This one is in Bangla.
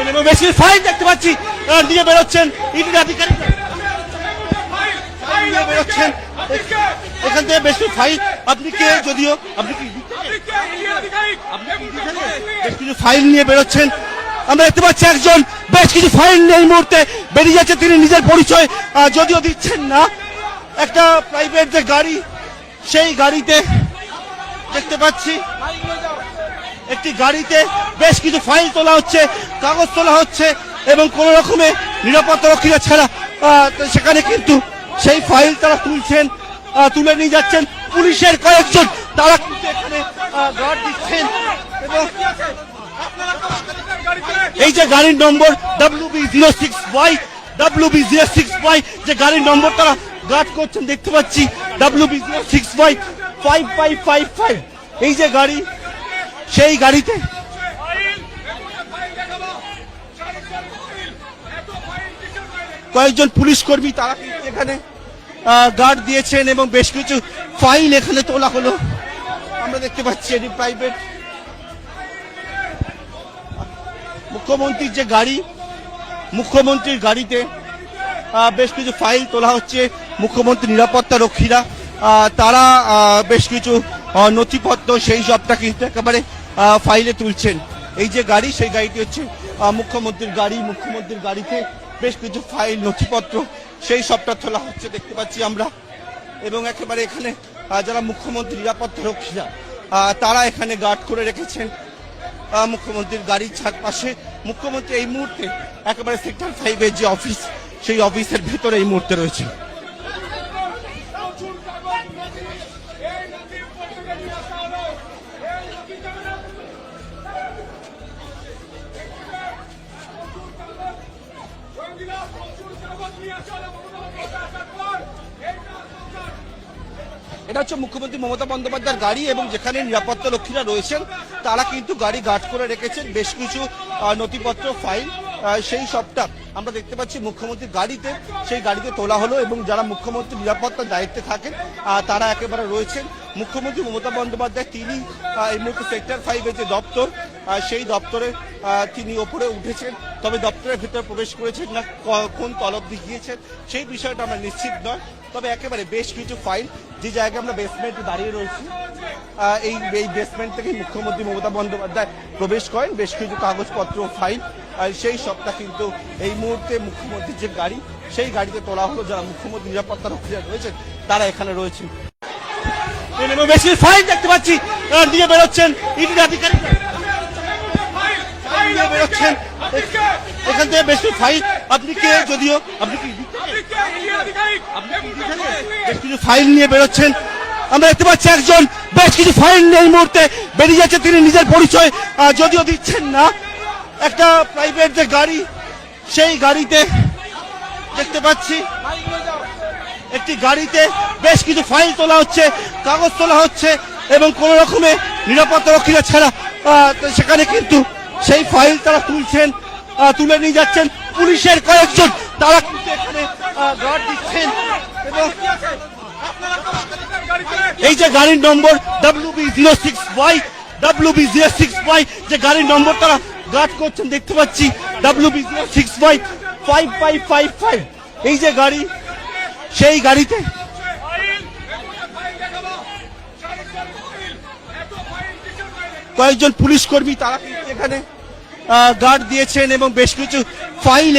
এবং বেশি ফাইল দেখতে পাচ্ছি নিয়ে বেরোচ্ছেন ইডির আধিকারিক নিয়ে বেরোচ্ছেন এখান থেকে বেশি ফাইল। আপনি কে? যদিও আপনি কি বেশ কিছু ফাইল নিয়ে বেরোচ্ছেন। আমরা দেখতে পাচ্ছি একজন বেশ কিছু ফাইল নিয়ে এই মুহূর্তে বেরিয়ে যাচ্ছে। তিনি নিজের পরিচয় যদিও দিচ্ছেন না। একটা প্রাইভেট যে গাড়ি, সেই গাড়িতে দেখতে পাচ্ছি একটি গাড়িতে বেশ কিছু ফাইল তোলা হচ্ছে, কাগজ তোলা হচ্ছে এবং কোন রকমে নিরাপত্তা রক্ষীরা ছাড়া সেখানে কিন্তু সেই ফাইল তারা তুলছেন, তুলে নিয়ে যাচ্ছেন। পুলিশের কয়েকজন তারা কিন্তু এখানে গার্ড দিচ্ছেন এবং এই যে গাড়ির নম্বর WB06Y যে গাড়ির নম্বর তারা গার্ড করছেন দেখতে পাচ্ছি WB06Y5555। এই যে গাড়ি, সেই গাড়িতে কয়েকজন পুলিশ কর্মী তারা কিন্তু এখানে গার্ড দিয়েছেন এবং বেশ কিছু ফাইল এখানে তোলা হলো। আমরা দেখতে পাচ্ছি এটি প্রাইভেট মুখ্যমন্ত্রীর যে গাড়ি, মুখ্যমন্ত্রীর গাড়িতে বেশ কিছু ফাইল তোলা হচ্ছে। মুখ্যমন্ত্রী নিরাপত্তা রক্ষীরা তারা বেশ কিছু নথিপত্র সেই সবটা কিন্তু একেবারে ফাইলে তুলছেন। এই যে গাড়ি, সেই গাড়িটি হচ্ছে মুখ্যমন্ত্রীর গাড়ি। মুখ্যমন্ত্রীর গাড়িতে বেশ কিছু ফাইল নথিপত্র সেই সবটা তোলা হচ্ছে দেখতে পাচ্ছি আমরা। এবং একেবারে এখানে যারা মুখ্যমন্ত্রী নিরাপত্তা রক্ষীরা তারা এখানে গার্ড করে রেখেছেন মুখ্যমন্ত্রীর গাড়ির চারপাশে। মুখ্যমন্ত্রী এই মুহূর্তে একেবারে সেক্টর 5-এর যে অফিস, সেই অফিসের ভেতরে এই মুহূর্তে রয়েছে। এটা হচ্ছে মুখ্যমন্ত্রী মমতা বন্দ্যোপাধ্যায়ের গাড়ি এবং যেখানে নিরাপত্তা রক্ষীরা রয়েছেন তারা কিন্তু গাড়ি গার্ড করে রেখেছেন। বেশ কিছু নথিপত্র ফাইল সেই সবটা আমরা দেখতে পাচ্ছি মুখ্যমন্ত্রীর গাড়িতে, সেই গাড়িতে তোলা হলো এবং যারা মুখ্যমন্ত্রী নিরাপত্তার দায়িত্বে থাকেন তারা একেবারে রয়েছেন। মুখ্যমন্ত্রী মমতা বন্দ্যোপাধ্যায় তিনি এই মুহূর্তে সেক্টর 5-এর যে দপ্তর, সেই দপ্তরে তিনি ওপরে উঠেছেন। তবে দপ্তরের ভিতরে প্রবেশ করেছেন না কোন তলব দিয়ে গিয়েছেন সেই বিষয়টা আমরা নিশ্চিত নয়। তবে একেবারে বেশ কিছু ফাইল, যে জায়গায় আমরা বেসমেন্টে দাঁড়িয়ে রয়েছি, এই বেসমেন্ট থেকে মুখ্যমন্ত্রী মমতা বন্দ্যোপাধ্যায় প্রবেশ করেন। বেশ কিছু কাগজপত্র ফাইল সেই সবটা কিন্তু এই মুহূর্তে মুখ্যমন্ত্রীর যে গাড়ি, সেই গাড়িতে তোলা হলো। যারা মুখ্যমন্ত্রী নিরাপত্তা রক্ষীরা রয়েছেন তারা এখানে রয়েছেন। বেশ কিছু ফাইল দেখতে পাচ্ছি নিয়ে বেরোচ্ছেন ইডির আধিকারিক নিয়ে বেরোচ্ছেন এখান থেকে বেশ কিছু ফাইল। আপনি কে? যদিও আপনি কি বেশ কিছু ফাইল নিয়ে বেরোচ্ছেন। আমরা দেখতে পাচ্ছি একজন বেশ কিছু ফাইল নিয়ে এই মুহূর্তে বেরিয়ে যাচ্ছে। তিনি নিজের পরিচয় যদিও দিচ্ছেন না। একটা প্রাইভেট যে গাড়ি, সেই গাড়িতে দেখতে পাচ্ছি একটি গাড়িতে বেশ কিছু ফাইল তোলা হচ্ছে, কাগজ তোলা হচ্ছে এবং কোন রকমে নিরাপত্তা রক্ষীরা ছাড়া সেখানে কিন্তু সেই ফাইল তারা তুলছেন, তুলে নিয়ে যাচ্ছেন। পুলিশের কয়েকজন তারা কিন্তু এখানে গার্ড দিচ্ছেন এবং এই যে গাড়ির নম্বর WB06Y যে গাড়ির নম্বর তারা গার্ড করছেন দেখতে পাচ্ছি WB06Y5555। এই যে গাড়ি, সেই গাড়িতে কয়েকজন পুলিশ কর্মী তারা কিন্তু এখানে গার্ড দিয়েছেন এবং বেশ কিছু ফাইল